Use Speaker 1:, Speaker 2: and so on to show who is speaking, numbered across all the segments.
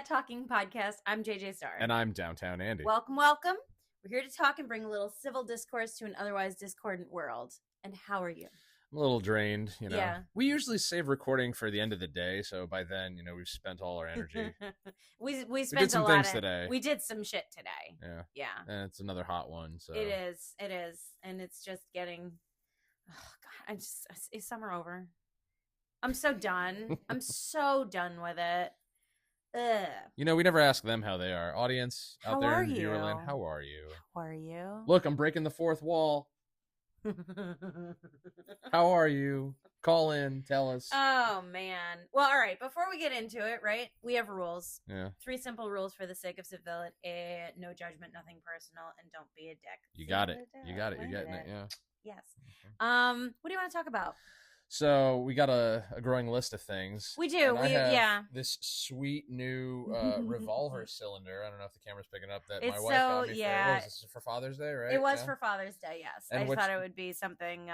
Speaker 1: That Talking Podcast. I'm JJ Starr.
Speaker 2: And I'm Downtown Andy.
Speaker 1: Welcome, welcome. We're here to talk and bring a little civil discourse to an otherwise discordant world. And how are you?
Speaker 2: I'm a little drained, you know.
Speaker 1: Yeah.
Speaker 2: We usually save recording for the end of the day, so by then, you know, we've spent all our energy.
Speaker 1: we spent
Speaker 2: did some
Speaker 1: a lot
Speaker 2: things
Speaker 1: of,
Speaker 2: today.
Speaker 1: We did some shit today.
Speaker 2: Yeah.
Speaker 1: Yeah.
Speaker 2: And it's another hot one, so.
Speaker 1: It is. And it's just getting, oh God, is summer over? I'm so done. I'm so done with it. Ugh.
Speaker 2: You know, we never ask them how they are. Audience out
Speaker 1: How
Speaker 2: there
Speaker 1: are
Speaker 2: in
Speaker 1: you?
Speaker 2: Viewerland, how are you?
Speaker 1: How are you?
Speaker 2: Look, I'm breaking the fourth wall. How are you? Call in, tell us.
Speaker 1: Oh, man. Well, all right. Before we get into it, right, we have rules.
Speaker 2: Yeah.
Speaker 1: 3 simple rules for the sake of civility. No judgment, nothing personal, and don't be a dick.
Speaker 2: You got it. You got it. You're getting it, yeah.
Speaker 1: Yes.
Speaker 2: Okay.
Speaker 1: What do you want to talk about?
Speaker 2: So we got a growing list of things.
Speaker 1: We do.
Speaker 2: I have
Speaker 1: yeah.
Speaker 2: this sweet new revolver cylinder. I don't know if the camera's picking up that
Speaker 1: It's
Speaker 2: my wife got me for. What was this, for Father's Day, right?
Speaker 1: It was
Speaker 2: Yeah.
Speaker 1: for Father's Day, yes.
Speaker 2: And
Speaker 1: I just thought it would be something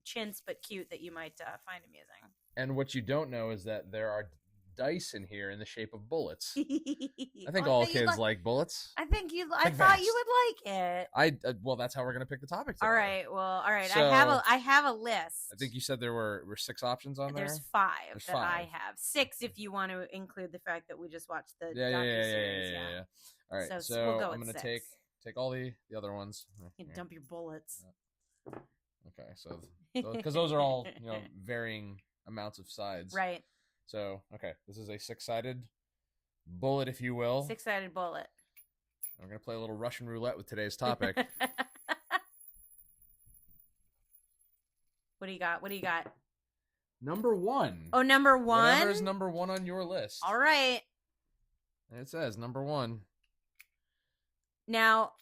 Speaker 1: chintz but cute that you might find amusing.
Speaker 2: And what you don't know is that there are dice in here in the shape of bullets. I think
Speaker 1: Oh,
Speaker 2: all kids like bullets.
Speaker 1: I thought you would like it.
Speaker 2: Well, that's how we're gonna pick the topic today.
Speaker 1: All right.
Speaker 2: So,
Speaker 1: I have a list.
Speaker 2: I think you said there were 6 options on there.
Speaker 1: There's 5
Speaker 2: There's
Speaker 1: that
Speaker 2: 5.
Speaker 1: I have. 6 if you want to include the fact that we just watched the
Speaker 2: Yeah.
Speaker 1: docuseries.
Speaker 2: Yeah. All right,
Speaker 1: So
Speaker 2: so
Speaker 1: we'll go
Speaker 2: I'm
Speaker 1: with
Speaker 2: gonna
Speaker 1: 6.
Speaker 2: take all the other ones.
Speaker 1: You can dump your bullets.
Speaker 2: Okay, so because those are all varying amounts of sides,
Speaker 1: Right.
Speaker 2: So okay, this is a 6-sided bullet, if you will.
Speaker 1: 6-sided bullet.
Speaker 2: I'm gonna play a little Russian roulette with today's topic.
Speaker 1: What do you got?
Speaker 2: Number 1.
Speaker 1: Oh, number 1?
Speaker 2: Whatever's number 1 on your list.
Speaker 1: All right.
Speaker 2: And it says number 1.
Speaker 1: Now,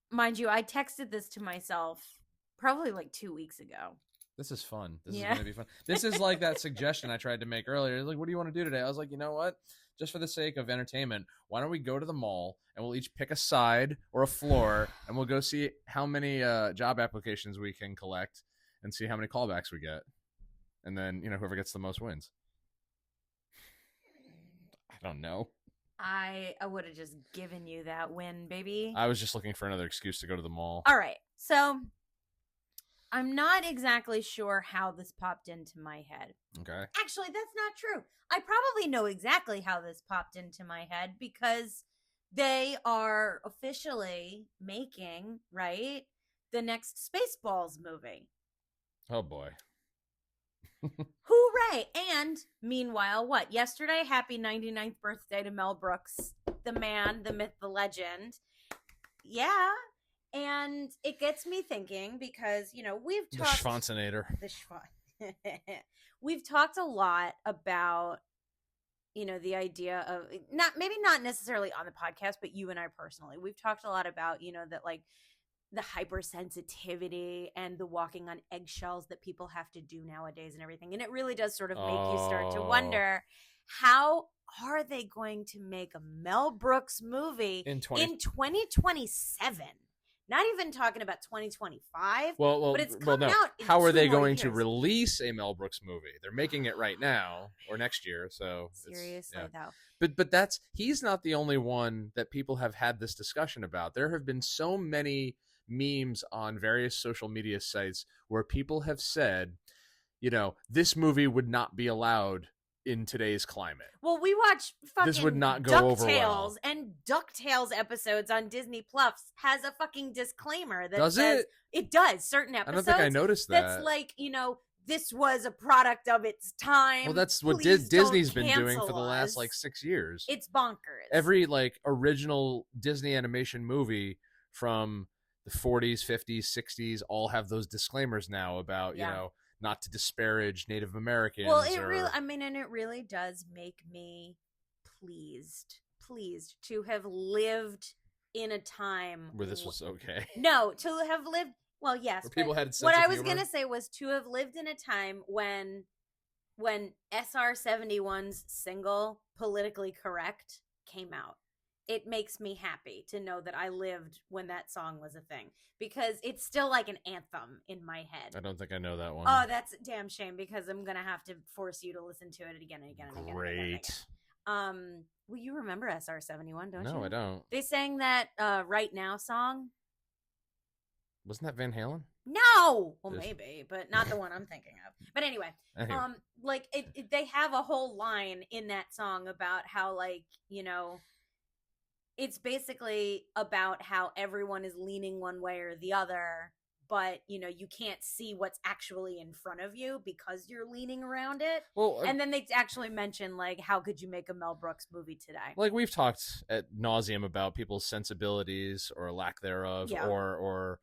Speaker 1: mind you, I texted this to myself probably like 2 weeks ago.
Speaker 2: This is fun. This
Speaker 1: Yeah.
Speaker 2: is going to be fun. This is like that suggestion I tried to make earlier. Like, what do you want to do today? I was like, you know what? Just for the sake of entertainment, why don't we go to the mall and we'll each pick a side or a floor and we'll go see how many job applications we can collect and see how many callbacks we get. And then, whoever gets the most wins. I don't know.
Speaker 1: I would have just given you that win, baby.
Speaker 2: I was just looking for another excuse to go to the mall.
Speaker 1: All right. So I'm not exactly sure how this popped into my head.
Speaker 2: Okay.
Speaker 1: Actually, that's not true. I probably know exactly how this popped into my head because they are officially making, right, the next Spaceballs movie.
Speaker 2: Oh, boy.
Speaker 1: Hooray! And meanwhile, what? Yesterday, happy 99th birthday to Mel Brooks, the man, the myth, the legend. Yeah. And it gets me thinking because, we've talked...
Speaker 2: The Schwanzenator.
Speaker 1: We've talked a lot about, the idea of... Maybe not necessarily on the podcast, but you and I personally. We've talked a lot about, that, like, the hypersensitivity and the walking on eggshells that people have to do nowadays and everything. And it really does sort of make you start to wonder, how are they going to make a Mel Brooks movie in 2027? Not even talking about 2025.
Speaker 2: But
Speaker 1: it's coming out in
Speaker 2: How are
Speaker 1: 2
Speaker 2: they
Speaker 1: more
Speaker 2: going to
Speaker 1: years.
Speaker 2: release a Mel Brooks movie? They're making it right now or next year. So
Speaker 1: Seriously, though.
Speaker 2: But he's not the only one that people have had this discussion about. There have been so many memes on various social media sites where people have said, this movie would not be allowed in today's climate.
Speaker 1: Well, we watch fucking
Speaker 2: this would not go over well.
Speaker 1: And DuckTales episodes on Disney Plus has a fucking disclaimer that
Speaker 2: does
Speaker 1: says it does. Certain episodes.
Speaker 2: I don't think I noticed that.
Speaker 1: That's like, this was a product of its time.
Speaker 2: Well, that's what
Speaker 1: Please
Speaker 2: Disney's
Speaker 1: don't
Speaker 2: been doing
Speaker 1: cancel
Speaker 2: for the last
Speaker 1: us.
Speaker 2: 6 years.
Speaker 1: It's bonkers.
Speaker 2: Every original Disney animation movie from the 40s, 50s, 60s all have those disclaimers now about, not to disparage Native Americans.
Speaker 1: Well, it really does make me pleased to have lived in a time
Speaker 2: where this was okay.
Speaker 1: No, to have lived. Well, yes.
Speaker 2: Where people had sense
Speaker 1: what
Speaker 2: of
Speaker 1: I was
Speaker 2: humor.
Speaker 1: gonna say was to have lived in a time when SR-71's single "Politically Correct" came out. It makes me happy to know that I lived when that song was a thing, because it's still like an anthem in my head.
Speaker 2: I don't think I know that one.
Speaker 1: Oh, that's a damn shame, because I'm going to have to force you to listen to it again and again and again.
Speaker 2: Great.
Speaker 1: And again. Well, you remember SR-71, don't you?
Speaker 2: No, I don't.
Speaker 1: They sang that Right Now song.
Speaker 2: Wasn't that Van Halen?
Speaker 1: No, well,
Speaker 2: There's-
Speaker 1: maybe, but not the one I'm thinking of. But anyway,
Speaker 2: Anyway.
Speaker 1: like they have a whole line in that song about how, like, it's basically about how everyone is leaning one way or the other, but you can't see what's actually in front of you because you're leaning around it.
Speaker 2: Well,
Speaker 1: And then they actually mention, like, how could you make a Mel Brooks movie today?
Speaker 2: like we've talked at nauseum about people's sensibilities or lack thereof,
Speaker 1: Yeah.
Speaker 2: or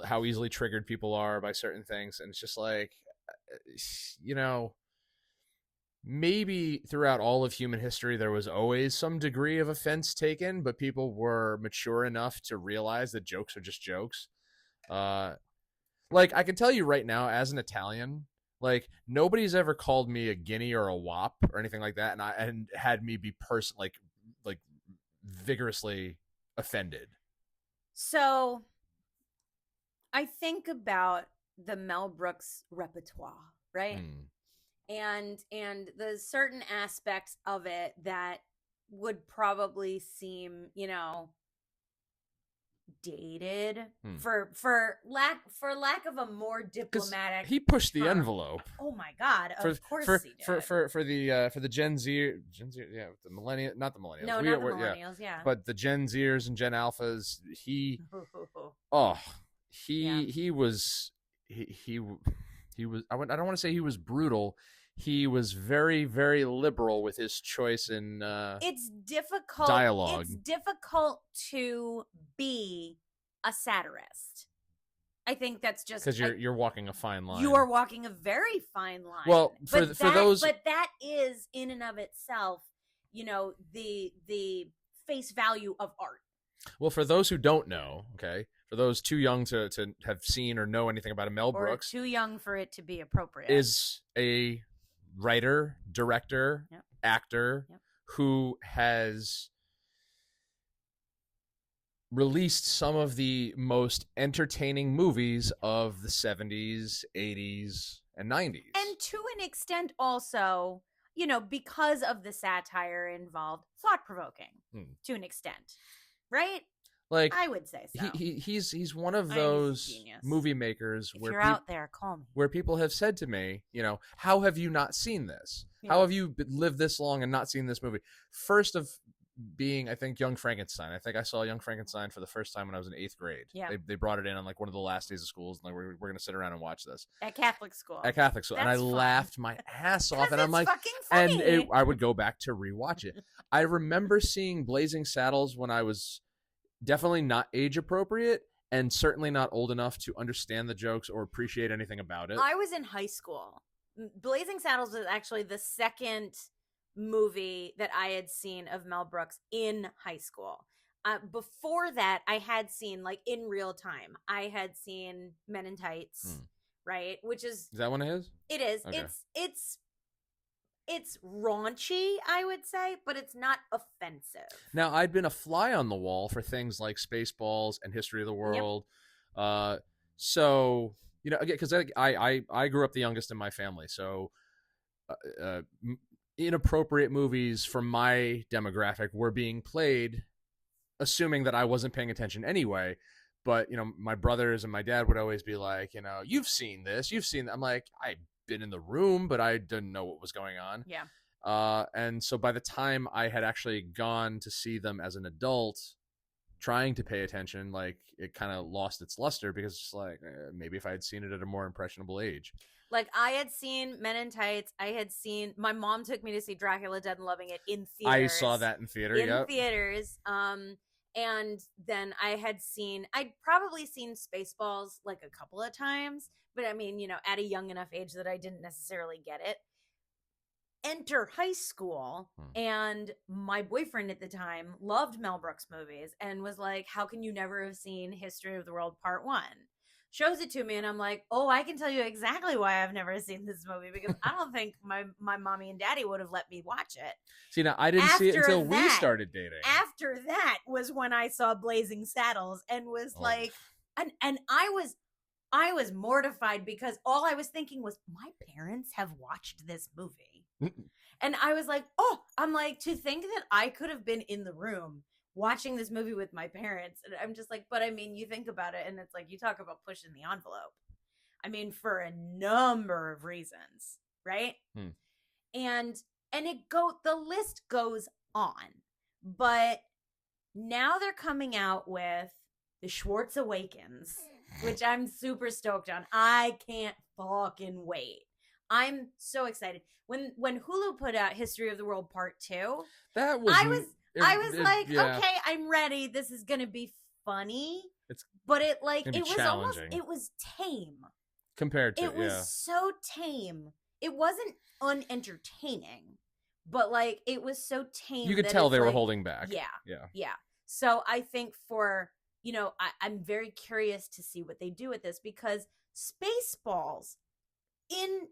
Speaker 2: how easily triggered people are by certain things, and it's just like, maybe throughout all of human history there was always some degree of offense taken, but people were mature enough to realize that jokes are just jokes. Like, I can tell you right now, as an Italian, like, nobody's ever called me a guinea or a wop or anything like that, and had me be like vigorously offended.
Speaker 1: So I think about the Mel Brooks repertoire, right? And the certain aspects of it that would probably seem, dated for lack of a more diplomatic.
Speaker 2: He pushed the
Speaker 1: term.
Speaker 2: envelope.
Speaker 1: Oh my God! Of course he did.
Speaker 2: For the Gen Z, yeah, the millennial, not the millennials.
Speaker 1: No, not the millennials. Yeah,
Speaker 2: but the Gen Zers and Gen Alphas. He was. I don't want to say he was brutal. He was very, very liberal with his choice in
Speaker 1: it's difficult
Speaker 2: dialogue.
Speaker 1: It's difficult to be a satirist. I think that's just
Speaker 2: because you're walking a fine line.
Speaker 1: You are walking a very fine line.
Speaker 2: Well, for those,
Speaker 1: but that is in and of itself, the face value of art.
Speaker 2: Well, for those who don't know, okay, for those too young to have seen or know anything about Mel Brooks,
Speaker 1: too young for it to be appropriate,
Speaker 2: is a writer, director, actor who has released some of the most entertaining movies of the 70s, 80s, and 90s.
Speaker 1: And to an extent also, because of the satire involved, thought-provoking to an extent, right?
Speaker 2: Like,
Speaker 1: I would say so.
Speaker 2: He's one of those movie makers
Speaker 1: if you're out there, call me.
Speaker 2: Where people have said to me, how have you not seen this? Yeah. How have you lived this long and not seen this movie? First of being, I think, Young Frankenstein. I think I saw Young Frankenstein for the first time when I was in 8th grade.
Speaker 1: Yeah.
Speaker 2: They brought it in on like one of the last days of schools, and like we're going to sit around and watch this
Speaker 1: at Catholic school.
Speaker 2: And I laughed my ass off, and I'm like,
Speaker 1: fucking funny.
Speaker 2: And I would go back to rewatch it. I remember seeing Blazing Saddles when I was definitely not age appropriate and certainly not old enough to understand the jokes or appreciate anything about it.
Speaker 1: I was in high school. Blazing Saddles was actually the second movie that I had seen of Mel Brooks in high school. Before that, I had seen, like, in real time, I had seen Men in Tights, right? Which is
Speaker 2: that one of his?
Speaker 1: It is. Okay. It's raunchy, I would say, but it's not offensive.
Speaker 2: Now, I'd been a fly on the wall for things like Spaceballs and History of the World. Yep. So, again, because I grew up the youngest in my family. So inappropriate movies from my demographic were being played, assuming that I wasn't paying attention anyway. But, my brothers and my dad would always be like, you've seen this, you've seen that. I'm like, I've been in the room, but I didn't know what was going on.
Speaker 1: Yeah.
Speaker 2: And so by the time I had actually gone to see them as an adult, trying to pay attention, like, it kind of lost its luster, because it's like, maybe if I had seen it at a more impressionable age.
Speaker 1: Like, I had seen Men in Tights. My mom took me to see Dracula Dead and Loving It in theaters.
Speaker 2: I saw that in theater,
Speaker 1: theaters. And then I'd probably seen Spaceballs like a couple of times, but I mean, at a young enough age that I didn't necessarily get it. Enter high school, and my boyfriend at the time loved Mel Brooks movies and was like, how can you never have seen History of the World Part 1? Shows it to me, and I'm like, oh, I can tell you exactly why I've never seen this movie, because I don't think my mommy and daddy would have let me watch it.
Speaker 2: See, now, I didn't see it until we started dating.
Speaker 1: After that was when I saw Blazing Saddles and was like, and I was mortified, because all I was thinking was, my parents have watched this movie. And I was like, oh, I'm like, to think that I could have been in the room watching this movie with my parents. And I'm just like, but I mean, you think about it, and it's like, you talk about pushing the envelope. I mean, for a number of reasons, right?
Speaker 2: Hmm.
Speaker 1: And the list goes on. But now they're coming out with The Schwartz Awakens, which I'm super stoked on. I can't fucking wait. I'm so excited. When Hulu put out History of the World Part 2,
Speaker 2: That was
Speaker 1: I was like,
Speaker 2: yeah.
Speaker 1: okay, I'm ready. This is going to be funny.
Speaker 2: It's
Speaker 1: but it like
Speaker 2: gonna be
Speaker 1: it was
Speaker 2: challenging.
Speaker 1: almost it was tame.
Speaker 2: Compared to
Speaker 1: It was so tame. It wasn't unentertaining, but like it was so tame.
Speaker 2: You could
Speaker 1: that
Speaker 2: tell
Speaker 1: it's
Speaker 2: they were
Speaker 1: like,
Speaker 2: holding back.
Speaker 1: Yeah. Yeah. So I think for, I'm very curious to see what they do with this, because Spaceballs in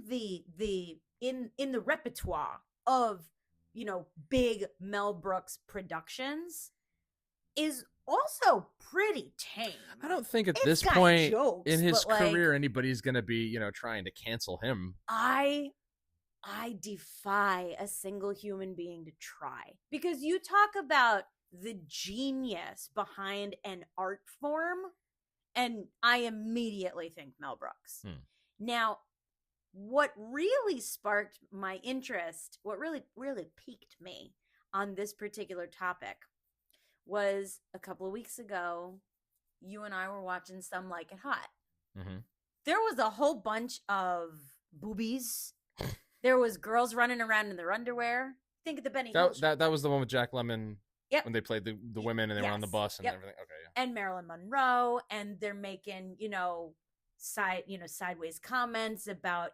Speaker 1: the repertoire of, big Mel Brooks productions is also pretty tame.
Speaker 2: I don't think at
Speaker 1: It's
Speaker 2: this
Speaker 1: got
Speaker 2: point
Speaker 1: jokes,
Speaker 2: in his
Speaker 1: but, like,
Speaker 2: career anybody's gonna be, trying to cancel him.
Speaker 1: I defy a single human being to try, because you talk about the genius behind an art form, and I immediately think Mel Brooks. Now, what really sparked my interest, what really piqued me on this particular topic, was a couple of weeks ago, you and I were watching Some Like It Hot.
Speaker 2: Mm-hmm.
Speaker 1: There was a whole bunch of boobies. There was girls running around in their underwear. Think of the Benny Hill show.
Speaker 2: That was the one with Jack Lemmon.
Speaker 1: Yep.
Speaker 2: When they played the women and they were on the bus and everything. Okay, yeah.
Speaker 1: And Marilyn Monroe, and they're making, sideways comments about,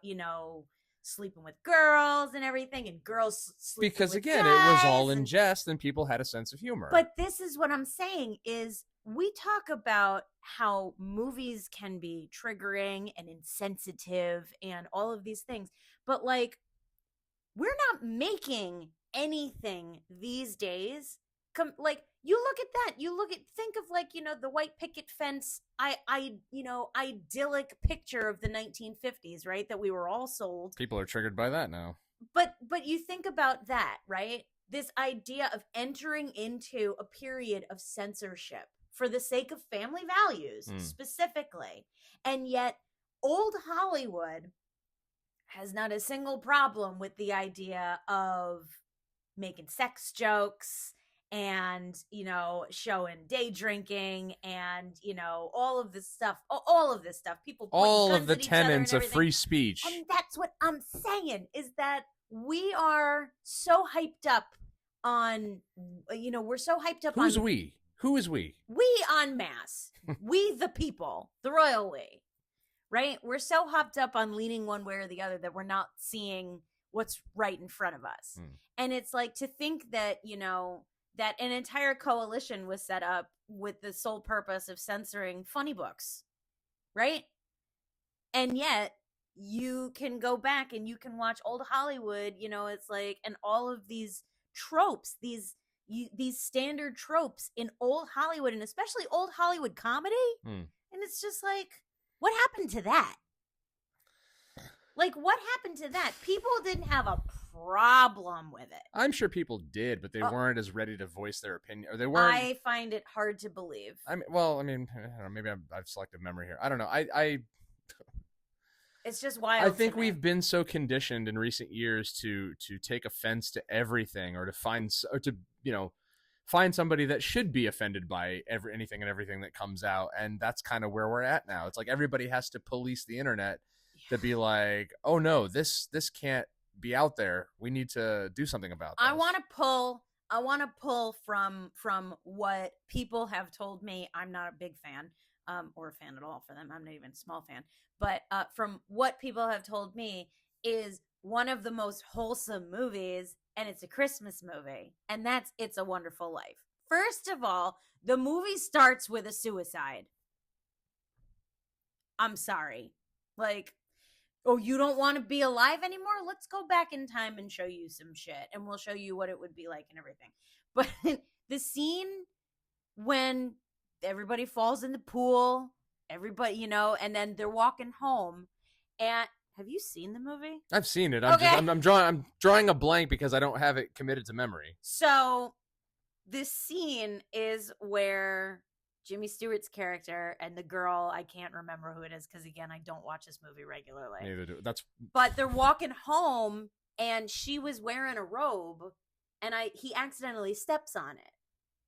Speaker 1: sleeping with girls and everything, and girls sleeping
Speaker 2: because
Speaker 1: with
Speaker 2: again,
Speaker 1: guys,
Speaker 2: it was all in jest, and people had a sense of humor.
Speaker 1: But this is what I'm saying is, we talk about how movies can be triggering and insensitive and all of these things, but like, we're not making anything these days like, you look at that, think of, like, the white picket fence, idyllic picture of the 1950s, right, that we were all sold.
Speaker 2: People are triggered by that now.
Speaker 1: But you think about that, right? This idea of entering into a period of censorship for the sake of family values, specifically. And yet, old Hollywood has not a single problem with the idea of making sex jokes and, showing day drinking and, all of this stuff. People
Speaker 2: all of the
Speaker 1: guns at each
Speaker 2: tenets
Speaker 1: other
Speaker 2: of free speech.
Speaker 1: And that's what I'm saying, is that we are so hyped up on, we're so hyped up on...
Speaker 2: Who's we? Who is we?
Speaker 1: We en masse. We the people. The royal we. Right? We're so hopped up on leaning one way or the other that we're not seeing what's right in front of us. And it's like, to think that, that an entire coalition was set up with the sole purpose of censoring funny books. Right? And yet, you can go back and you can watch old Hollywood, it's like, and all of these tropes, these standard tropes in old Hollywood, and especially old Hollywood comedy. And it's just like, what happened to that? Like, what happened to that? People didn't have a problem with it.
Speaker 2: I'm sure people did, but they weren't as ready to voice their opinion, or they weren't.
Speaker 1: I find it hard to believe.
Speaker 2: I don't know, maybe I've selective memory here. I don't know.
Speaker 1: It's just wild.
Speaker 2: I think we've been so conditioned in recent years to take offense to everything, or to find somebody that should be offended by anything and everything that comes out, and that's kind of where we're at now. It's like everybody has to police the internet to be like, oh no, this can't be out there. We need to do something about this.
Speaker 1: I want to pull from what people have told me. I'm not a big fan, or a fan at all for them. I'm not even a small fan. But from what people have told me, is one of the most wholesome movies, and it's a Christmas movie, and that's It's a Wonderful Life. First of all, the movie starts with a suicide. I'm sorry. Like, oh, you don't want to be alive anymore? Let's go back in time and show you some shit, and we'll show you what it would be like and everything. But the scene when everybody falls in the pool, everybody, and then they're walking home, and Have you seen the movie?
Speaker 2: I've seen it.
Speaker 1: Okay.
Speaker 2: I'm drawing a blank because I don't have it committed to memory.
Speaker 1: So this scene is where Jimmy Stewart's character and the girl, I can't remember who it is because again, I don't watch this movie regularly.
Speaker 2: Neither do. That's.
Speaker 1: But they're walking home and she was wearing a robe and he accidentally steps on it.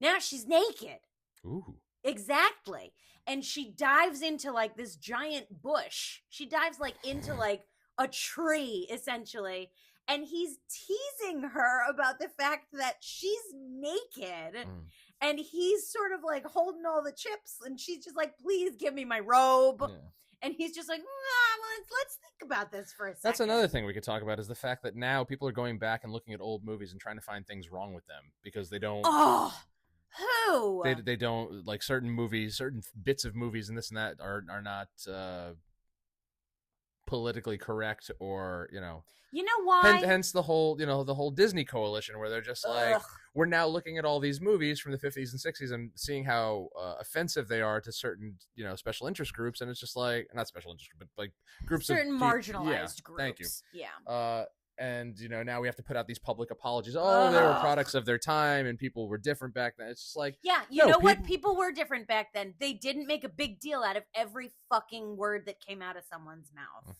Speaker 1: Now she's naked.
Speaker 2: Ooh.
Speaker 1: Exactly. And she dives into like this giant bush. She dives like into like a tree essentially. And he's teasing her about the fact that she's naked. And he's sort of like holding all the chips. And she's just like, please give me my robe. Yeah. And he's just like, let's think about this for a second.
Speaker 2: That's another thing we could talk about is the fact that now people are going back and looking at old movies and trying to find things wrong with them because they don't.
Speaker 1: Oh, who?
Speaker 2: They don't like certain movies, certain bits of movies and this and that are not politically correct or, you know
Speaker 1: why?
Speaker 2: Hence the whole, the whole Disney coalition where they're just like, we're now looking at all these movies from the 50s and 60s and seeing how offensive they are to certain, special interest groups. And it's just like, not special interest, but like groups
Speaker 1: certain
Speaker 2: of
Speaker 1: marginalized groups.
Speaker 2: Thank you.
Speaker 1: Yeah.
Speaker 2: And, now we have to put out these public apologies. Oh, they were products of their time and people were different back then. It's just like,
Speaker 1: yeah, you know what? People were different back then. They didn't make a big deal out of every fucking word that came out of someone's mouth.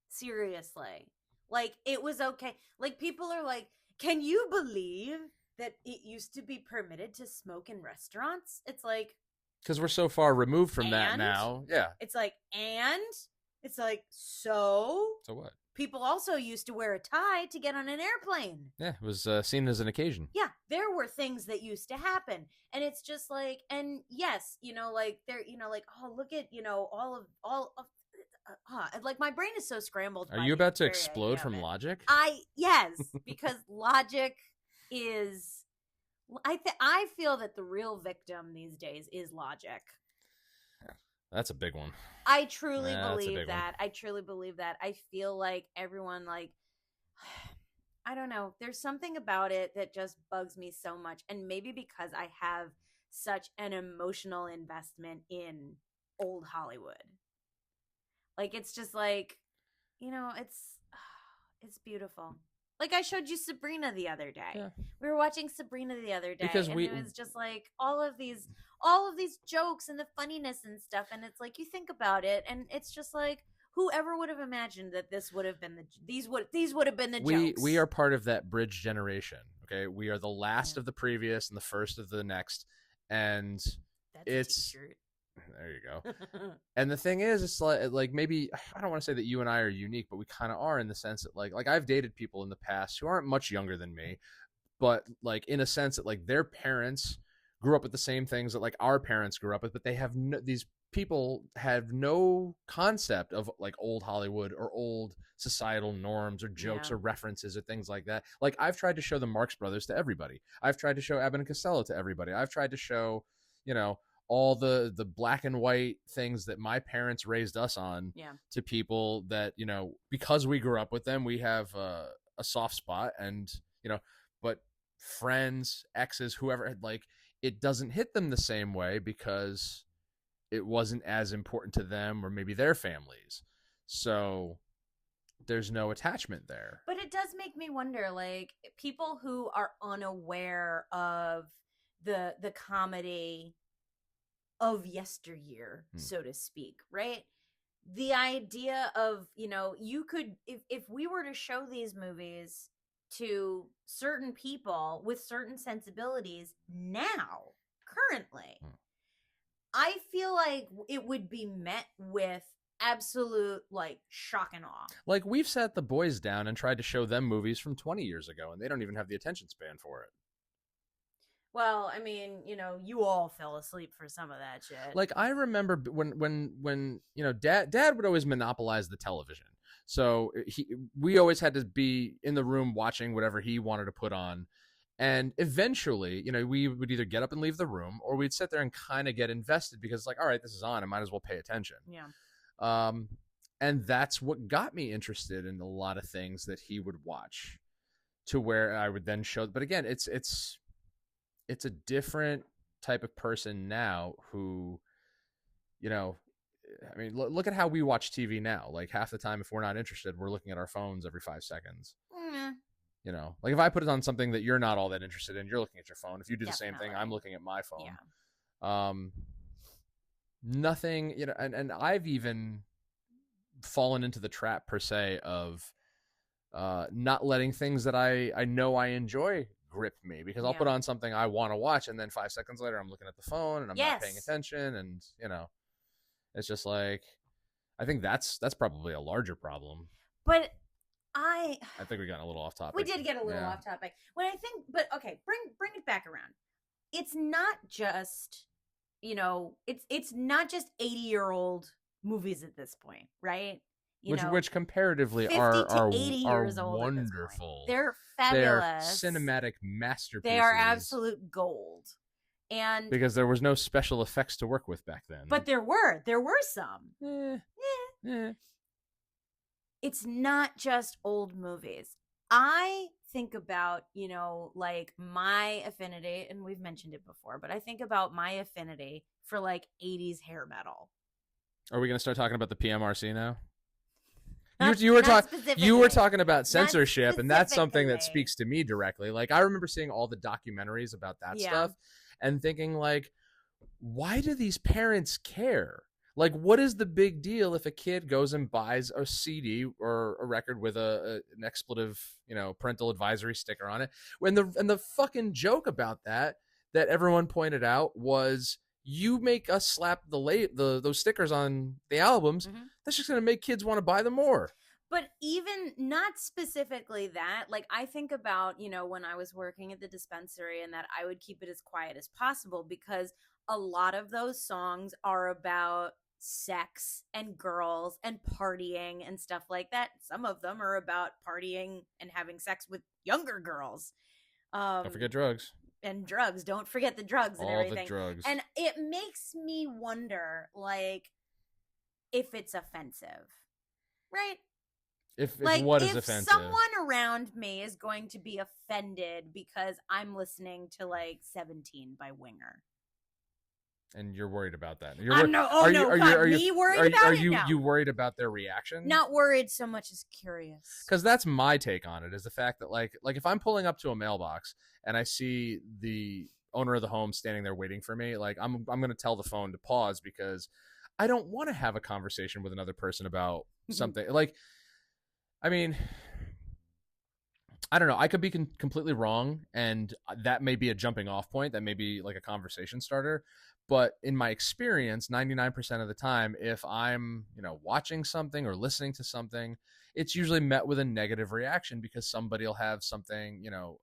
Speaker 1: Seriously. Like, it was okay. Like, people are like, can you believe that it used to be permitted to smoke in restaurants? It's like,
Speaker 2: because we're so far removed from that now. Yeah.
Speaker 1: It's like, so
Speaker 2: what?
Speaker 1: People also used to wear a tie to get on an airplane.
Speaker 2: Yeah, it was seen as an occasion.
Speaker 1: Yeah, there were things that used to happen. And it's just like, and yes, like, they're, like, oh, look at, all of like, my brain is so scrambled.
Speaker 2: Are you about to explode from logic?
Speaker 1: Yes, because logic is, I feel that the real victim these days is logic.
Speaker 2: That's a big one.
Speaker 1: I truly believe that. I truly believe that. I feel like everyone, like, I don't know. There's something about it that just bugs me so much. And maybe because I have such an emotional investment in old Hollywood. Like, it's just like, it's beautiful. Like, I showed you Sabrina the other day. Yeah. We were watching Sabrina the other day. Because it was just like all of these jokes and the funniness and stuff. And it's like, you think about it and it's just like, whoever would have imagined that this would have been these would have been the jokes.
Speaker 2: We are part of that bridge generation. Okay. We are the last of the previous and the first of the next. And it's a t-shirt. There you go. And the thing is, it's like maybe, I don't want to say that you and I are unique, but we kind of are in the sense that like I've dated people in the past who aren't much younger than me, but like in a sense that like their parents grew up with the same things that like our parents grew up with, but they have these people have no concept of like old Hollywood or old societal norms or jokes or references or things like that. Like I've tried to show the Marx Brothers to everybody. I've tried to show Abbott and Costello to everybody. I've tried to show, all the black and white things that my parents raised us on to people that, because we grew up with them, we have a soft spot and, but friends, exes, whoever, like it doesn't hit them the same way because it wasn't as important to them or maybe their families. So there's no attachment there.
Speaker 1: But it does make me wonder, like people who are unaware of the comedy of yesteryear, so to speak, right? The idea of, you could, if we were to show these movies to certain people with certain sensibilities now, currently, I feel like it would be met with absolute, like, shock and awe.
Speaker 2: Like, we've sat the boys down and tried to show them movies from 20 years ago, and they don't even have the attention span for it.
Speaker 1: Well, I mean, you all fell asleep for some of that shit.
Speaker 2: Like I remember when Dad would always monopolize the television. So we always had to be in the room watching whatever he wanted to put on. And eventually, we would either get up and leave the room or we'd sit there and kind of get invested because it's like, all right, this is on. I might as well pay attention.
Speaker 1: Yeah.
Speaker 2: And that's what got me interested in a lot of things that he would watch to where I would then show. But again, it's a different type of person now who, I mean, look at how we watch TV now. Like half the time, if we're not interested, we're looking at our phones every 5 seconds. You know, like if I put it on something that you're not all that interested in, you're looking at your phone. If you do the same thing, I'm looking at my phone.
Speaker 1: Yeah.
Speaker 2: Nothing, you know, and I've even fallen into the trap per se of not letting things that I know I enjoy grip me, because I'll put on something I want to watch, and then 5 seconds later I'm looking at the phone and I'm not paying attention, and you know, it's just like, I think that's probably a larger problem.
Speaker 1: But
Speaker 2: I think we got a little off topic.
Speaker 1: We did get a little off topic. When I think, but okay, bring it back around. It's not just, you know, it's not just 80-year-old movies at this point, right?
Speaker 2: Which comparatively are wonderful.
Speaker 1: They're fabulous.
Speaker 2: They're cinematic masterpieces.
Speaker 1: They are absolute gold. And
Speaker 2: because there was no special effects to work with back then.
Speaker 1: But there were some. It's not just old movies. I think about, you know, like my affinity, and we've mentioned it before, but I think about my affinity for like 80s hair metal.
Speaker 2: Are we going to start talking about the PMRC now? You were talking about censorship, and that's something that speaks to me directly. Like, I remember seeing all the documentaries about that stuff and thinking, like, why do these parents care? Like, what is the big deal if a kid goes and buys a CD or a record with an expletive, you know, parental advisory sticker on it? And the fucking joke about that everyone pointed out was, you make us slap those stickers on the albums, that's just going to make kids want to buy them more.
Speaker 1: But even not specifically that, like I think about, you know, when I was working at the dispensary, and that I would keep it as quiet as possible, because a lot of those songs are about sex and girls and partying and stuff like that. Some of them are about partying and having sex with younger girls.
Speaker 2: Don't forget drugs.
Speaker 1: And drugs. Don't forget the drugs and everything.
Speaker 2: All the drugs.
Speaker 1: And it makes me wonder, like, if it's offensive, right?
Speaker 2: If what is offensive?
Speaker 1: If someone around me is going to be offended because I'm listening to like 17 by Winger.
Speaker 2: And you're worried about that.
Speaker 1: Are
Speaker 2: you worried about their reaction?
Speaker 1: Not worried so much as curious.
Speaker 2: Because that's my take on it, is the fact that like if I'm pulling up to a mailbox and I see the owner of the home standing there waiting for me, like I'm going to tell the phone to pause, because I don't want to have a conversation with another person about something. Like, I mean, I don't know. I could be completely wrong, and that may be a jumping off point. That may be like a conversation starter. But in my experience, 99% of the time, if I'm, you know, watching something or listening to something, it's usually met with a negative reaction, because somebody will have something, you know,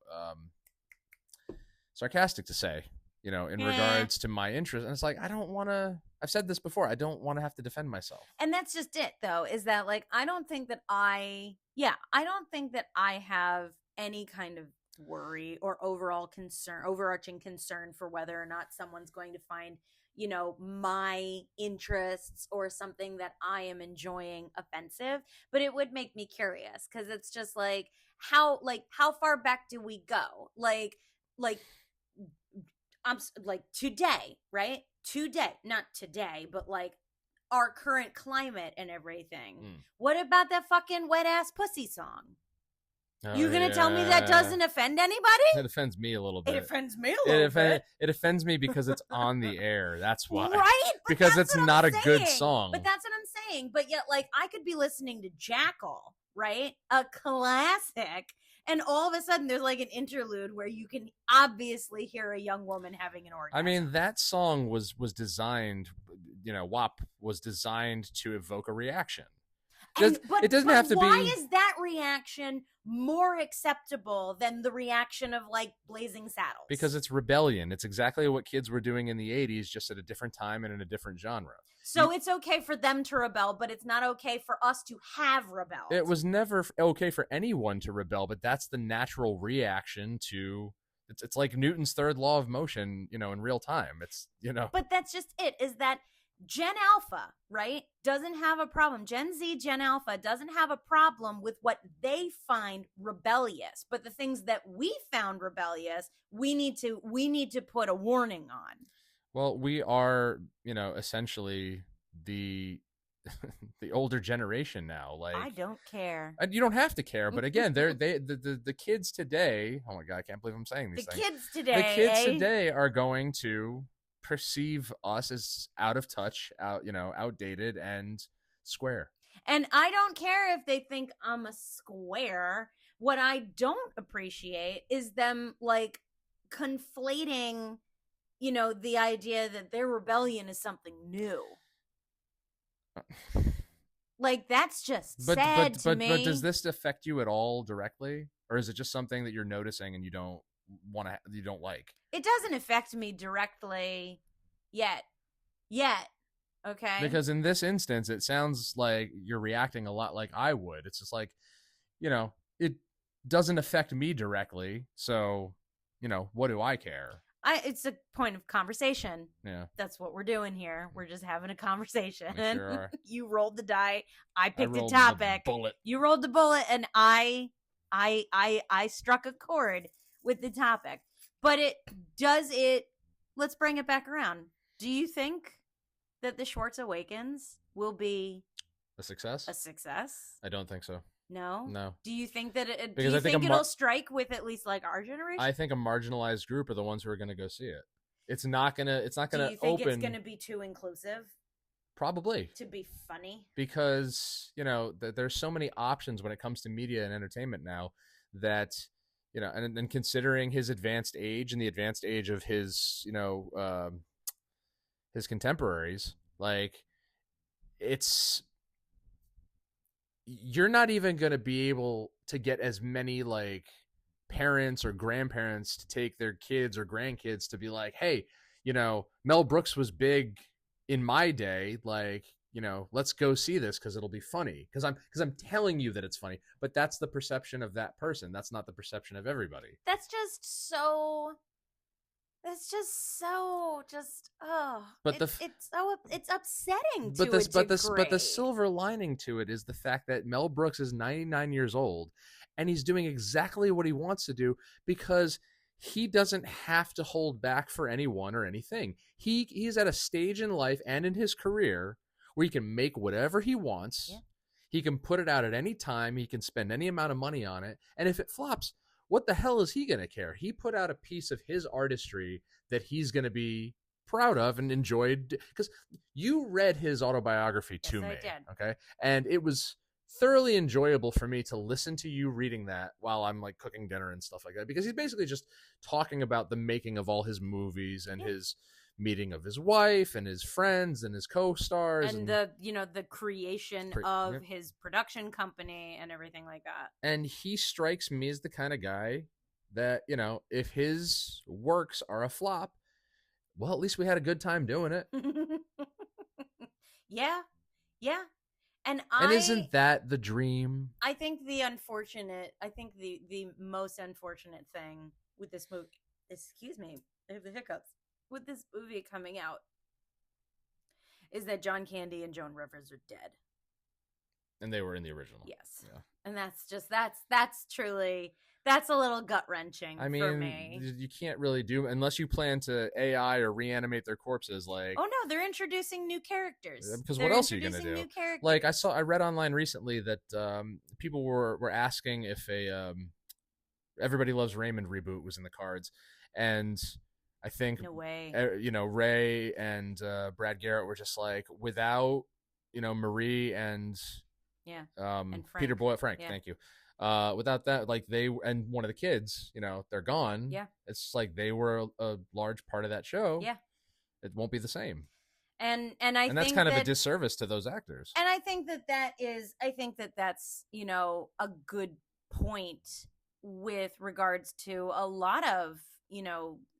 Speaker 2: sarcastic to say, you know, in regards to my interest. And it's like, I don't want to, I've said this before, I don't want to have to defend myself.
Speaker 1: And that's just it, though, is that like, I don't think that I have any kind of worry or overarching concern for whether or not someone's going to find, you know, my interests or something that I am enjoying offensive. But it would make me curious, because it's just like, how far back do we go? Like I'm like today, right? Today, not today, but like our current climate and everything. What about that fucking wet ass pussy song? You gonna tell me that doesn't offend anybody?
Speaker 2: It offends me a little bit.
Speaker 1: It offends me a little bit.
Speaker 2: It offends me because it's on the air. That's why.
Speaker 1: Right?
Speaker 2: Because it's not a good song.
Speaker 1: But that's what I'm saying. But yet, like, I could be listening to Jackal, right? A classic. And all of a sudden, there's like an interlude where you can obviously hear a young woman having an orgasm.
Speaker 2: I mean, that song was designed, you know, WAP was designed to evoke a reaction. It doesn't have to be.
Speaker 1: Why is that reaction more acceptable than the reaction of like Blazing Saddles?
Speaker 2: Because it's rebellion. It's exactly what kids were doing in the 80s, just at a different time and in a different genre.
Speaker 1: So it's okay for them to rebel, but it's not okay for us to have rebelled.
Speaker 2: It was never okay for anyone to rebel, but that's the natural reaction to. It's like Newton's third law of motion, you know, in real time. It's, you know.
Speaker 1: But that's just it, is that Gen Alpha, right, doesn't have a problem. Gen Z, Gen Alpha doesn't have a problem with what they find rebellious. But the things that we found rebellious, we need to put a warning on.
Speaker 2: Well, we are, you know, essentially the the older generation now.
Speaker 1: I
Speaker 2: Like,
Speaker 1: don't care.
Speaker 2: and you don't have to care, but again, the kids today. Oh my god, I can't believe I'm saying these
Speaker 1: The
Speaker 2: things.
Speaker 1: kids
Speaker 2: The
Speaker 1: today,
Speaker 2: kids
Speaker 1: eh?
Speaker 2: today are going to perceive us as out of touch, outdated and square.
Speaker 1: And I don't care if they think I'm a square. What I don't appreciate is them like conflating, the idea that their rebellion is something new. Like that's just sad to me.
Speaker 2: But does this affect you at all directly, or is it just something that you're noticing and you don't like?
Speaker 1: It doesn't affect me directly yet. Okay.
Speaker 2: Because in this instance, it sounds like you're reacting a lot like I would. It's just like, it doesn't affect me directly, so what do I care?
Speaker 1: It's a point of conversation.
Speaker 2: Yeah,
Speaker 1: That's what we're doing here. We're just having a conversation.
Speaker 2: we sure are.
Speaker 1: You rolled the die. I picked a
Speaker 2: rolled
Speaker 1: topic.
Speaker 2: the bullet.
Speaker 1: You rolled the bullet, and I struck a chord with the topic. But let's bring it back around. Do you think that the Schwartz Awakens will be
Speaker 2: A success?
Speaker 1: a success?
Speaker 2: I don't think so.
Speaker 1: No?
Speaker 2: No.
Speaker 1: Do you think that it?
Speaker 2: Because
Speaker 1: Do you
Speaker 2: I think
Speaker 1: think it'll strike with at least like our generation?
Speaker 2: I think a marginalized group are the ones who are going to go see it. It's not gonna. It's not gonna
Speaker 1: Do you think
Speaker 2: open.
Speaker 1: it's going to be too inclusive
Speaker 2: Probably
Speaker 1: to be funny?
Speaker 2: because there's so many options when it comes to media and entertainment now that and considering his advanced age and the advanced age of his his contemporaries, like you're not even going to be able to get as many like parents or grandparents to take their kids or grandkids to be like, hey, Mel Brooks was big in my day, like, let's go see this because it'll be funny, because I'm telling you that it's funny, but that's the perception of that person. That's not the perception of everybody.
Speaker 1: That's just so
Speaker 2: But
Speaker 1: it's upsetting
Speaker 2: but
Speaker 1: to
Speaker 2: this
Speaker 1: a
Speaker 2: but
Speaker 1: degree.
Speaker 2: the silver lining to it is the fact that Mel Brooks is 99 years old and he's doing exactly what he wants to do because he doesn't have to hold back for anyone or anything. He's at a stage in life and in his career where he can make whatever he wants.
Speaker 1: Yeah.
Speaker 2: He can put it out at any time. He can spend any amount of money on it. And if it flops, what the hell is he going to care? He put out a piece of his artistry that he's going to be proud of and enjoyed, because you read his autobiography to me.
Speaker 1: I did.
Speaker 2: Okay. And it was thoroughly enjoyable for me to listen to you reading that while I'm like cooking dinner and stuff like that, because he's basically just talking about the making of all his movies and his meeting of his wife and his friends and his co-stars
Speaker 1: and the creation of his production company and everything like that.
Speaker 2: And he strikes me as the kind of guy that, if his works are a flop, well, at least we had a good time doing it.
Speaker 1: Yeah. And
Speaker 2: isn't that the dream?
Speaker 1: I think the most unfortunate thing with this movie, excuse me, I have the hiccups, with this movie coming out is that John Candy and Joan Rivers are dead.
Speaker 2: And they were in the original.
Speaker 1: Yes. Yeah. And that's truly, that's a little gut-wrenching for me.
Speaker 2: You can't really do, unless you plan to AI or reanimate their corpses. Like,
Speaker 1: oh no, they're introducing new characters.
Speaker 2: Because what else are you going to do? Like, I read online recently that people were asking if a Everybody Loves Raymond reboot was in the cards, and I think
Speaker 1: no way.
Speaker 2: Ray and Brad Garrett were just like, without Marie and
Speaker 1: and
Speaker 2: Peter Frank. Yeah. Thank you. Without that, like they and one of the kids, they're gone.
Speaker 1: Yeah,
Speaker 2: it's like they were a large part of that show.
Speaker 1: Yeah,
Speaker 2: it won't be the same.
Speaker 1: And
Speaker 2: that's kind of a disservice to those actors.
Speaker 1: And I think that's a good point with regards to a lot of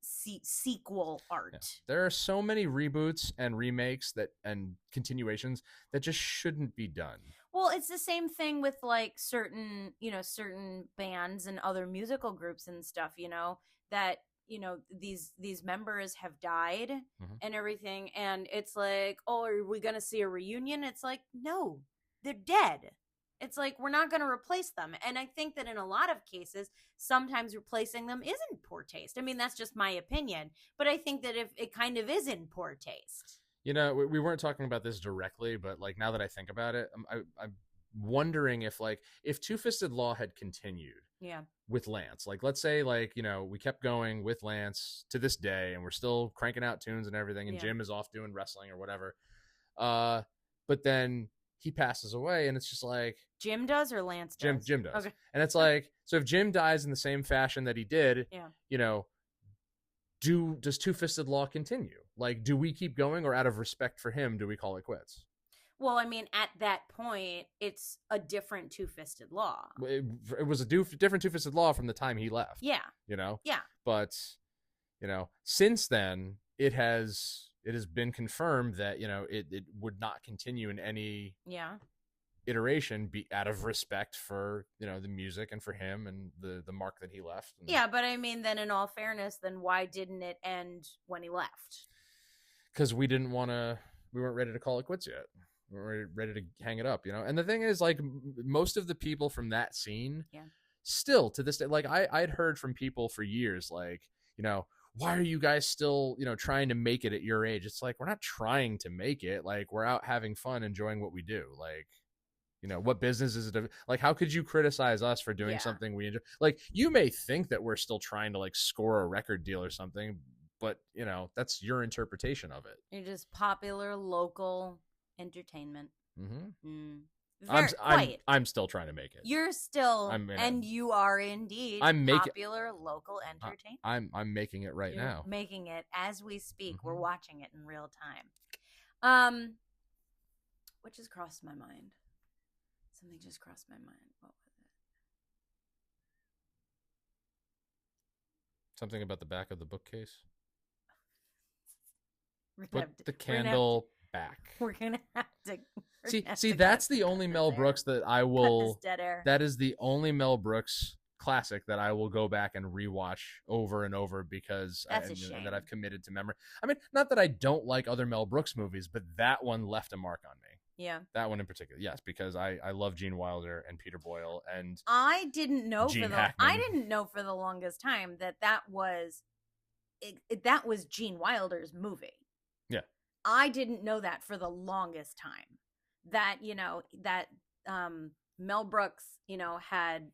Speaker 1: sequel art. Yeah.
Speaker 2: There are so many reboots and remakes and continuations that just shouldn't be done.
Speaker 1: Well, it's the same thing with like certain bands and other musical groups and stuff, that these members have died and everything, and it's like, oh, are we gonna see a reunion? It's like, no, they're dead. It's like, we're not going to replace them. And I think that in a lot of cases, sometimes replacing them isn't poor taste. I mean, that's just my opinion. But I think that if it kind of is in poor taste.
Speaker 2: You know, we weren't talking about this directly, but like now that I think about it, I'm wondering if like if Two Fisted Law had continued
Speaker 1: Yeah.
Speaker 2: with Lance, like let's say like you know we kept going with Lance to this day, and we're still cranking out tunes and everything, and
Speaker 1: Yeah.
Speaker 2: Jim is off doing wrestling or whatever. Uh, but then he passes away, and it's just like
Speaker 1: Jim does or Lance does?
Speaker 2: Jim does,
Speaker 1: Okay.
Speaker 2: and it's like so if Jim dies in the same fashion that he did,
Speaker 1: Yeah.
Speaker 2: you know, does Two Fisted Law continue? Like, do we keep going, or out of respect for him, do we call it quits?
Speaker 1: Well, I mean, at that point, it's a different two-fisted law.
Speaker 2: It was a different Two Fisted Law from the time he left.
Speaker 1: Yeah.
Speaker 2: You know.
Speaker 1: Yeah.
Speaker 2: But you know, since then, it has been confirmed that you know it would not continue in any
Speaker 1: Yeah.
Speaker 2: iteration, be out of respect for you know the music and for him and the mark that he left. And
Speaker 1: Yeah, but I mean, then in all fairness, then why didn't it end when he left?
Speaker 2: because we weren't ready to call it quits yet. We weren't ready to hang it up, you know. And the thing is, like most of the people from that scene,
Speaker 1: Yeah.
Speaker 2: still to this day, like I'd heard from people for years, like you know, why are you guys still you know trying to make it at your age? It's like we're not trying to make it. Like we're out having fun, enjoying what we do. Like you know, what business is it? Like, how could you criticize us for doing
Speaker 1: Yeah.
Speaker 2: something we enjoy? Like, you may think that we're still trying to like score a record deal or something, but you know, that's your interpretation of it.
Speaker 1: You're just popular local entertainment.
Speaker 2: Mm-hmm.
Speaker 1: Quite.
Speaker 2: I'm still trying to make it.
Speaker 1: You're still, and you are indeed popular local entertainment.
Speaker 2: I'm making it right
Speaker 1: You're
Speaker 2: now.
Speaker 1: making it as we speak.
Speaker 2: Mm-hmm.
Speaker 1: We're watching it in real time. What just crossed my mind? Something just crossed my mind. What was it?
Speaker 2: Something about the back of the bookcase.
Speaker 1: Put
Speaker 2: the candle back.
Speaker 1: We're gonna have to
Speaker 2: see. That's the only Mel Brooks that I will.
Speaker 1: Dead air.
Speaker 2: That is the only Mel Brooks classic that I will go back and rewatch over and over because that I've committed to memory. I mean, not that I don't like other Mel Brooks movies, but that one left a mark on me.
Speaker 1: Yeah.
Speaker 2: That one in particular. Yes, because I love Gene Wilder and Peter Boyle and
Speaker 1: I didn't know for the longest time that was Gene Wilder's movie.
Speaker 2: Yeah.
Speaker 1: I didn't know that for the longest time. That, you know, that Mel Brooks, you know, had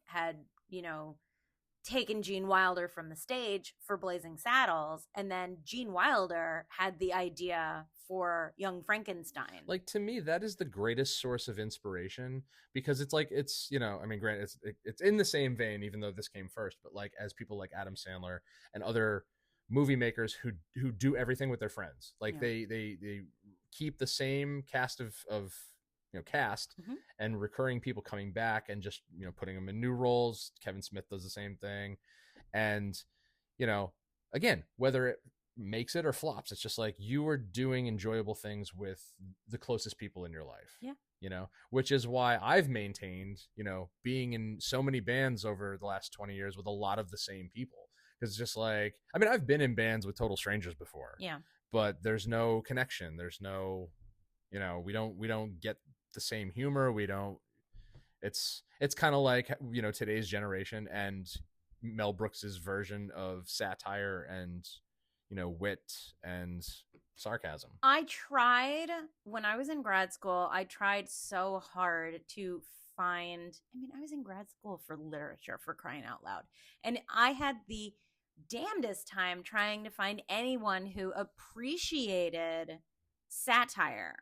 Speaker 1: you know, taken Gene Wilder from the stage for Blazing Saddles, and then Gene Wilder had the idea for Young Frankenstein.
Speaker 2: Like, to me, that is the greatest source of inspiration because it's like, it's, you know, I mean, granted, it's in the same vein, even though this came first, but like as people like Adam Sandler and other movie makers who do everything with their friends, like they keep the same cast of you know
Speaker 1: mm-hmm.
Speaker 2: and recurring people coming back and just you know putting them in new roles. Kevin Smith does the same thing, and you know again, whether it makes it or flops, it's just like you are doing enjoyable things with the closest people in your life.
Speaker 1: Yeah.
Speaker 2: You know, which is why I've maintained, you know, being in so many bands over the last 20 years with a lot of the same people. Because just like, I mean, I've been in bands with total strangers before.
Speaker 1: Yeah.
Speaker 2: But there's no connection. There's no, you know, we don't get the same humor. We don't. It's kind of like, you know, today's generation and Mel Brooks's version of satire and, you know, wit and sarcasm.
Speaker 1: I tried when I was in grad school. I tried so hard to find. I mean, I was in grad school for literature, for crying out loud, and I had the damnedest time trying to find anyone who appreciated satire.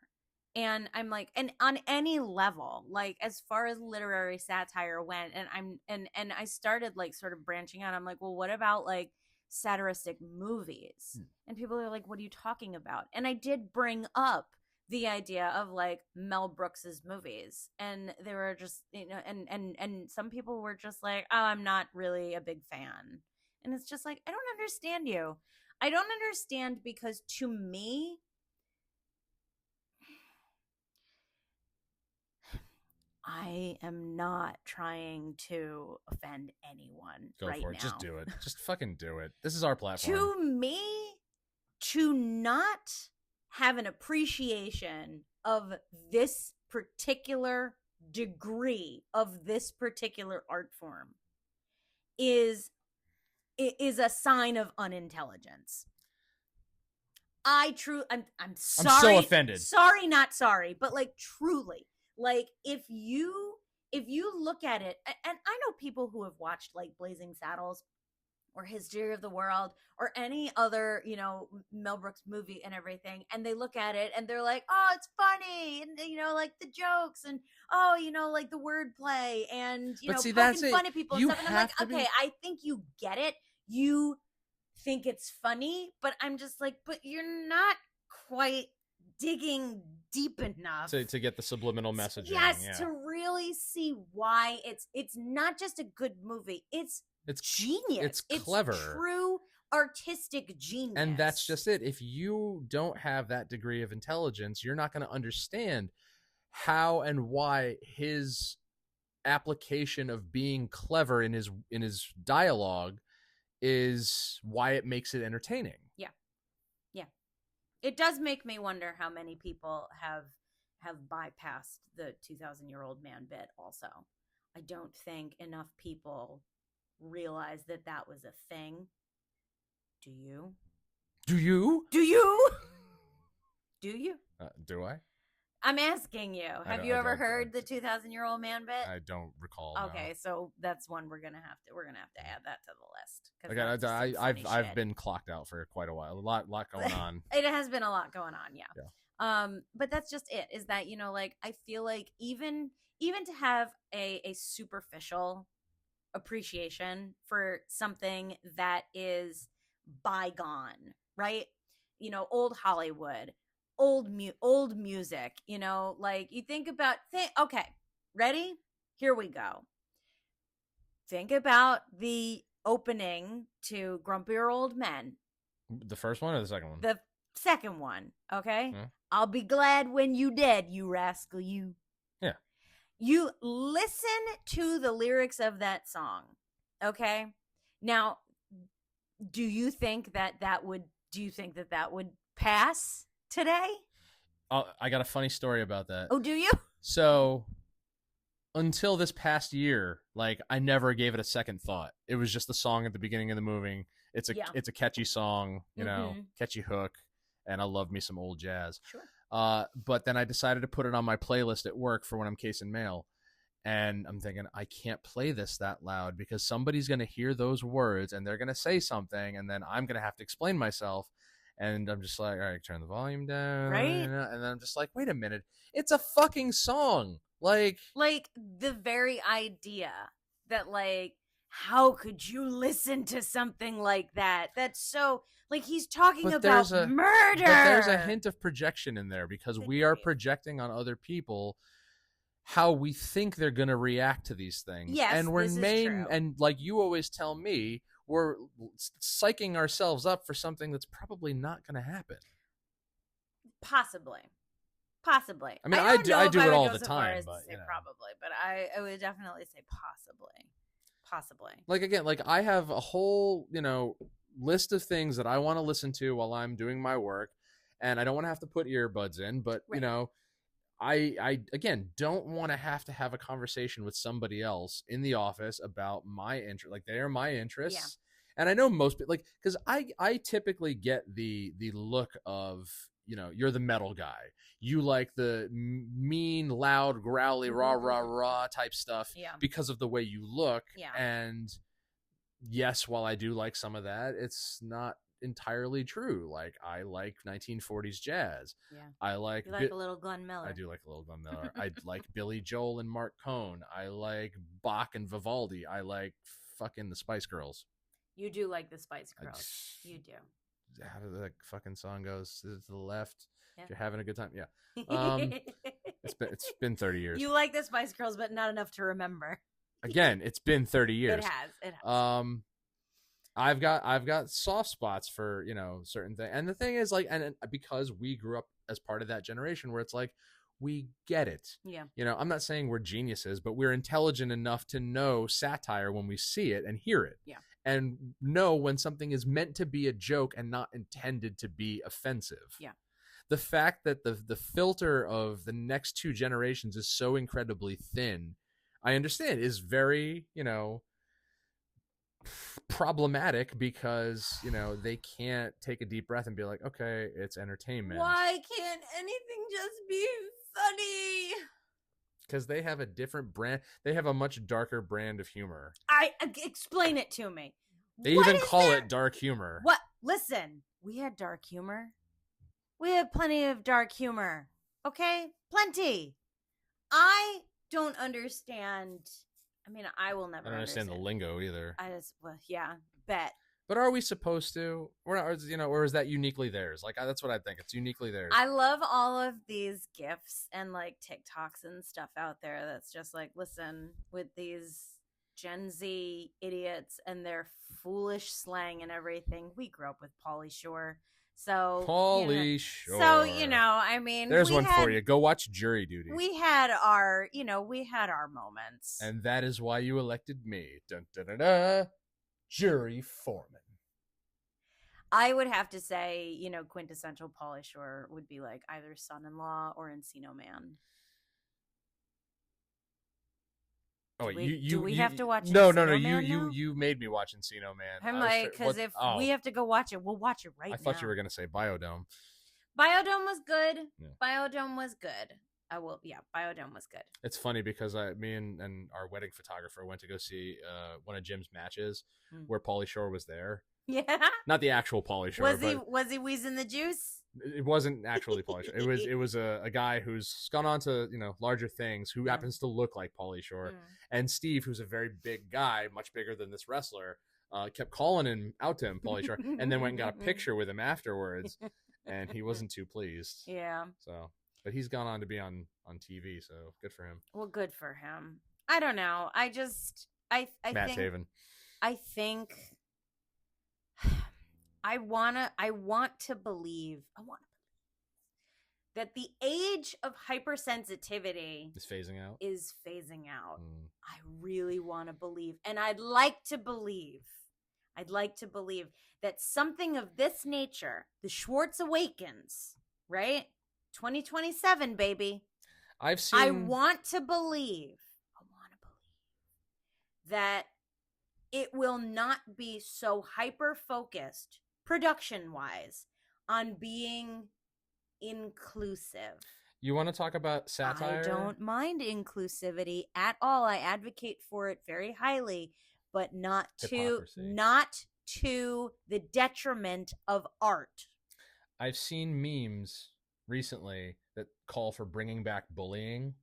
Speaker 1: And I'm like, and on any level, like as far as literary satire went, and I started like sort of branching out. I'm like, well, what about like satiristic movies? And people are like, what are you talking about? And I did bring up the idea of like Mel Brooks's movies, and they were just, you know, and some people were just like, oh, I'm not really a big fan. And it's just like, I don't understand you. I don't understand, because to me, I am not trying to offend anyone.
Speaker 2: Go
Speaker 1: right
Speaker 2: for it.
Speaker 1: now.
Speaker 2: Just do it. Just fucking do it. This is our platform.
Speaker 1: To me, to not have an appreciation of this particular degree of this particular art form is a sign of unintelligence. I'm sorry.
Speaker 2: I'm so offended.
Speaker 1: Sorry, not sorry, but like truly, like if you look at it, and I know people who have watched like Blazing Saddles or History of the World or any other, Mel Brooks movie and everything, and they look at it and they're like, oh, it's funny, and like the jokes, and oh, like the wordplay, and
Speaker 2: But see,
Speaker 1: poking
Speaker 2: that's it.
Speaker 1: fun at people
Speaker 2: You
Speaker 1: and stuff. And I'm like,
Speaker 2: have to
Speaker 1: okay,
Speaker 2: be-
Speaker 1: I think you get it. You think it's funny, but I'm just like, but you're not quite digging deep enough
Speaker 2: to get the subliminal messaging.
Speaker 1: Yes,
Speaker 2: yeah.
Speaker 1: to really see why it's not just a good movie. It's genius.
Speaker 2: It's clever.
Speaker 1: It's true artistic genius.
Speaker 2: And that's just it. If you don't have that degree of intelligence, you're not going to understand how and why his application of being clever in his dialogue is why it makes it entertaining.
Speaker 1: Yeah. It does make me wonder how many people have bypassed the 2,000-year-old man bit also. I don't think enough people realize that was a thing. Do you?
Speaker 2: Do you?
Speaker 1: Do you? Do you?
Speaker 2: Do I?
Speaker 1: I'm asking you. Have you ever heard the 2,000-year-old man bit?
Speaker 2: I don't recall.
Speaker 1: Okay,
Speaker 2: no.
Speaker 1: So that's one we're gonna have to add that to the list.
Speaker 2: Okay, I've been clocked out for quite a while. A lot going on.
Speaker 1: It has been a lot going on, yeah. But that's just it. Is that like I feel like even to have a superficial appreciation for something that is bygone, right? Old Hollywood, old music, like you think about okay, ready? Here we go. Think about the opening to Grumpier Old Men.
Speaker 2: The first one or the second one?
Speaker 1: The second one, okay?
Speaker 2: Yeah.
Speaker 1: I'll be glad when you dead, you rascal, you.
Speaker 2: Yeah.
Speaker 1: You listen to the lyrics of that song, okay? Now, do you think that would pass today?
Speaker 2: I got a funny story about that.
Speaker 1: Oh, do you?
Speaker 2: So, until this past year, like I never gave it a second thought. It was just the song at the beginning of the movie. It's a catchy song, catchy hook, and I love me some old jazz.
Speaker 1: Sure.
Speaker 2: But then I decided to put it on my playlist at work for when I'm casing mail. And I'm thinking, I can't play this that loud because somebody's going to hear those words and they're going to say something, and then I'm going to have to explain myself. And I'm just like, all right, turn the volume down.
Speaker 1: Right.
Speaker 2: And then I'm just like, wait a minute. It's a fucking song. Like
Speaker 1: the very idea that, like, how could you listen to something like that? That's so, like, he's talking about murder.
Speaker 2: But there's a hint of projection in there because we are projecting on other people how we think they're going to react to these things.
Speaker 1: Yes,
Speaker 2: and we're
Speaker 1: this is true.
Speaker 2: And like you always tell me, we're psyching ourselves up for something that's probably not going to happen.
Speaker 1: Possibly.
Speaker 2: I mean, I do it all the time, but
Speaker 1: probably. But I would definitely say possibly.
Speaker 2: Like again, like I have a whole list of things that I want to listen to while I'm doing my work, and I don't want to have to put earbuds in, but
Speaker 1: right.
Speaker 2: I again don't want to have a conversation with somebody else in the office about my interest. Like they are my interests, and I know most people, like, because I typically get the look of you're the metal guy. You like the mean, loud, growly, rah rah rah type stuff because of the way you look.
Speaker 1: Yeah.
Speaker 2: And yes, while I do like some of that, it's not entirely true. Like I like 1940s jazz.
Speaker 1: Yeah.
Speaker 2: I like
Speaker 1: a little Glenn Miller.
Speaker 2: I do like a little Glenn Miller. I like Billy Joel and Mark Cohn. I like Bach and Vivaldi. I like fucking the Spice Girls.
Speaker 1: You do like the Spice Girls. You do.
Speaker 2: How did that fucking song goes? To the left.
Speaker 1: Yeah.
Speaker 2: If you're having a good time. Yeah. It's been 30 years.
Speaker 1: You like the Spice Girls, but not enough to remember.
Speaker 2: Again, it's been 30 years.
Speaker 1: It has.
Speaker 2: I've got soft spots for certain things, and the thing is, like, and because we grew up as part of that generation where it's like we get it.
Speaker 1: Yeah.
Speaker 2: I'm not saying we're geniuses, but we're intelligent enough to know satire when we see it and hear it.
Speaker 1: Yeah.
Speaker 2: And know when something is meant to be a joke and not intended to be offensive.
Speaker 1: Yeah.
Speaker 2: The fact that the filter of the next two generations is so incredibly thin, I understand, is very, problematic because, they can't take a deep breath and be like, okay, it's entertainment.
Speaker 1: Why can't anything just be funny?
Speaker 2: Because they have a different brand. They have a much darker brand of humor.
Speaker 1: Explain it to me.
Speaker 2: They even call it dark humor.
Speaker 1: What? Listen, we had dark humor. We had plenty of dark humor. Okay? Plenty. I don't understand. I mean, I will never
Speaker 2: I don't understand the lingo either.
Speaker 1: Bet.
Speaker 2: But are we supposed to? We're not, or is that uniquely theirs? Like, that's what I think. It's uniquely theirs.
Speaker 1: I love all of these GIFs and like TikToks and stuff out there that's just like, listen, with these Gen Z idiots and their foolish slang and everything. We grew up with Pauly Shore. So
Speaker 2: Pauly Shore.
Speaker 1: So, I mean,
Speaker 2: there's one for you. Go watch Jury Duty.
Speaker 1: We had our moments.
Speaker 2: And that is why you elected me. Dun, dun, dun, dun. Jury Foreman.
Speaker 1: I would have to say, quintessential Pauly Shore would be like either Son-in-Law or Encino Man.
Speaker 2: Oh,
Speaker 1: do we have to watch?
Speaker 2: No.
Speaker 1: Man
Speaker 2: you made me watch Encino Man.
Speaker 1: I'm like, because we have to go watch it, we'll watch it right now.
Speaker 2: I thought you were gonna say Biodome.
Speaker 1: Biodome was good.
Speaker 2: Yeah.
Speaker 1: Biodome was good. Biodome was good.
Speaker 2: It's funny because me and our wedding photographer went to go see one of Jim's matches where Pauly Shore was there.
Speaker 1: Yeah.
Speaker 2: Not the actual Pauly Shore.
Speaker 1: Was he wheezing the juice?
Speaker 2: It wasn't actually Pauly Shore. It was a guy who's gone on to larger things who happens to look like Pauly Shore. And Steve, who's a very big guy, much bigger than this wrestler, kept calling him out to him, Pauly Shore, and then went and got a picture with him afterwards, and he wasn't too pleased.
Speaker 1: Yeah.
Speaker 2: So, but he's gone on to be on TV, so good for him.
Speaker 1: Well, good for him. I don't know. I
Speaker 2: Matt Taven.
Speaker 1: I think I want to believe that the age of hypersensitivity
Speaker 2: is phasing out.
Speaker 1: I really want to believe, and I'd like to believe that something of this nature, the Schwartz Awakens, right? 2027, baby. I want to believe that it will not be so hyper-focused, production-wise, on being inclusive.
Speaker 2: You want to talk about satire?
Speaker 1: I don't mind inclusivity at all. I advocate for it very highly, but not to the detriment of art.
Speaker 2: I've seen memes recently that call for bringing back bullying.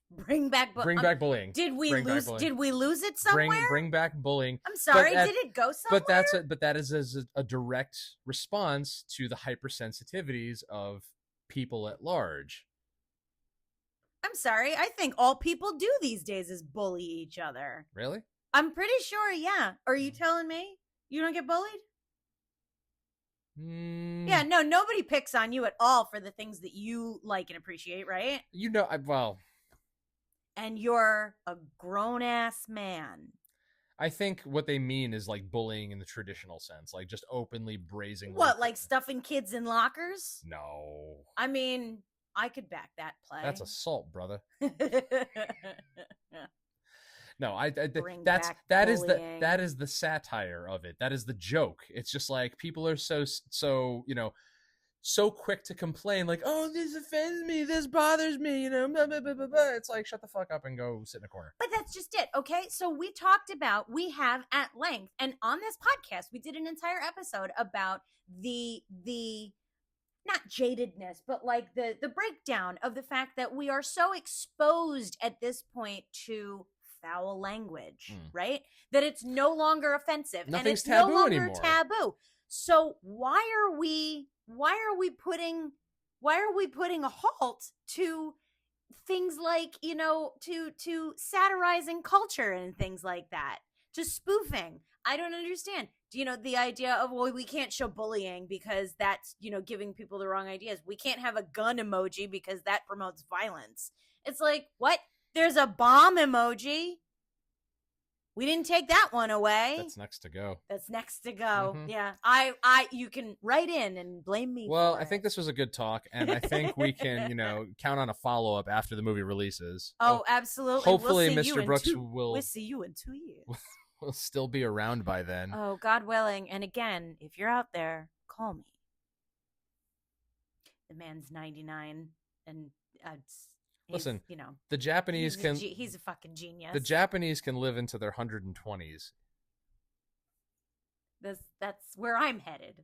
Speaker 1: Bring back
Speaker 2: bullying.
Speaker 1: Did we lose it somewhere?
Speaker 2: Bring back bullying.
Speaker 1: I'm sorry, did it go somewhere?
Speaker 2: But that is a direct response to the hypersensitivities of people at large.
Speaker 1: I'm sorry, I think all people do these days is bully each other.
Speaker 2: Really?
Speaker 1: I'm pretty sure, yeah. Are you telling me you don't get bullied? Yeah, no, nobody picks on you at all for the things that you like and appreciate, right? And you're a grown-ass man.
Speaker 2: I think what they mean is like bullying in the traditional sense, like just openly brazenly.
Speaker 1: What, like stuffing kids in lockers?
Speaker 2: No.
Speaker 1: I mean, I could back that play.
Speaker 2: That's assault, brother. No, that is the satire of it. That is the joke. It's just like people are so quick to complain, like, oh, this offends me, this bothers me, blah, blah, blah, blah, blah. It's like, shut the fuck up and go sit in a corner.
Speaker 1: But that's just it, okay? So we have at length, and on this podcast, we did an entire episode about the not jadedness, but like the breakdown of the fact that we are so exposed at this point to foul language, right? That it's no longer offensive.
Speaker 2: Nothing's
Speaker 1: and it's
Speaker 2: taboo
Speaker 1: no longer
Speaker 2: anymore.
Speaker 1: Taboo. So why are we putting a halt to things like, to satirizing culture and things like that, to spoofing? I don't understand. The idea of, well, we can't show bullying because that's, giving people the wrong ideas. We can't have a gun emoji because that promotes violence. It's like, what? There's a bomb emoji. We didn't take that one away.
Speaker 2: That's next to go.
Speaker 1: Mm-hmm. Yeah. You can write in and blame me.
Speaker 2: Well, I think this was a good talk, and I think we can, count on a follow-up after the movie releases.
Speaker 1: Oh, absolutely.
Speaker 2: Hopefully, Mr. Brooks will.
Speaker 1: We'll see you in 2 years.
Speaker 2: We'll still be around by then.
Speaker 1: Oh, God willing. And again, if you're out there, call me. The man's 99, and
Speaker 2: Listen,
Speaker 1: you know,
Speaker 2: the Japanese
Speaker 1: he's a fucking genius.
Speaker 2: The Japanese can live into their 120s.
Speaker 1: That's where I'm headed.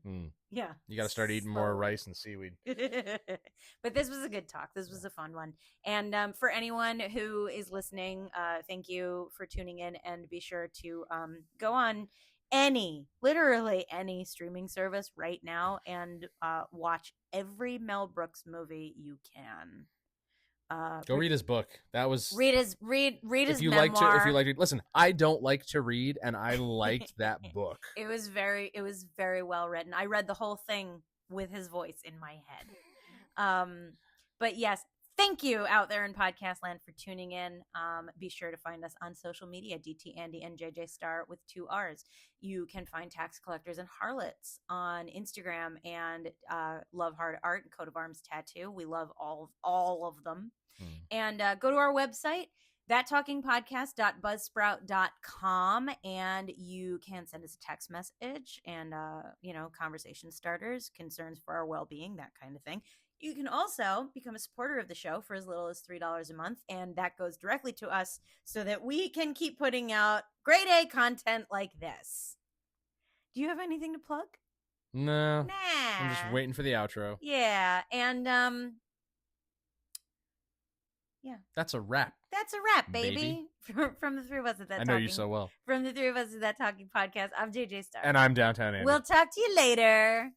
Speaker 1: Yeah.
Speaker 2: You got to start eating more rice and seaweed.
Speaker 1: But this was a good talk. This was a fun one. And for anyone who is listening, thank you for tuning in, and be sure to go on literally any streaming service right now and watch every Mel Brooks movie you can.
Speaker 2: Go read his book. That was
Speaker 1: read his memoir.
Speaker 2: If you like to listen, I don't like to read, and I liked that book.
Speaker 1: It was very well written. I read the whole thing with his voice in my head. But yes, thank you out there in podcast land for tuning in. Be sure to find us on social media, DT Andy and JJ Star with 2 R's. You can find Tax Collectors and Harlots on Instagram, and Love Hard Art and Coat of Arms Tattoo. We love all of them. And go to our website, thattalkingpodcast.buzzsprout.com, and you can send us a text message and conversation starters, concerns for our well-being, that kind of thing. You can also become a supporter of the show for as little as $3 a month, and that goes directly to us so that we can keep putting out grade A content like this. Do you have anything to plug?
Speaker 2: No.
Speaker 1: Nah.
Speaker 2: I'm just waiting for the outro.
Speaker 1: Yeah, and yeah.
Speaker 2: That's a wrap.
Speaker 1: That's a wrap, baby. From the 3 of us at That
Speaker 2: I know you so well.
Speaker 1: From the 3 of us at That Talking Podcast, I'm JJ Star.
Speaker 2: And I'm Downtown Andy.
Speaker 1: We'll talk to you later.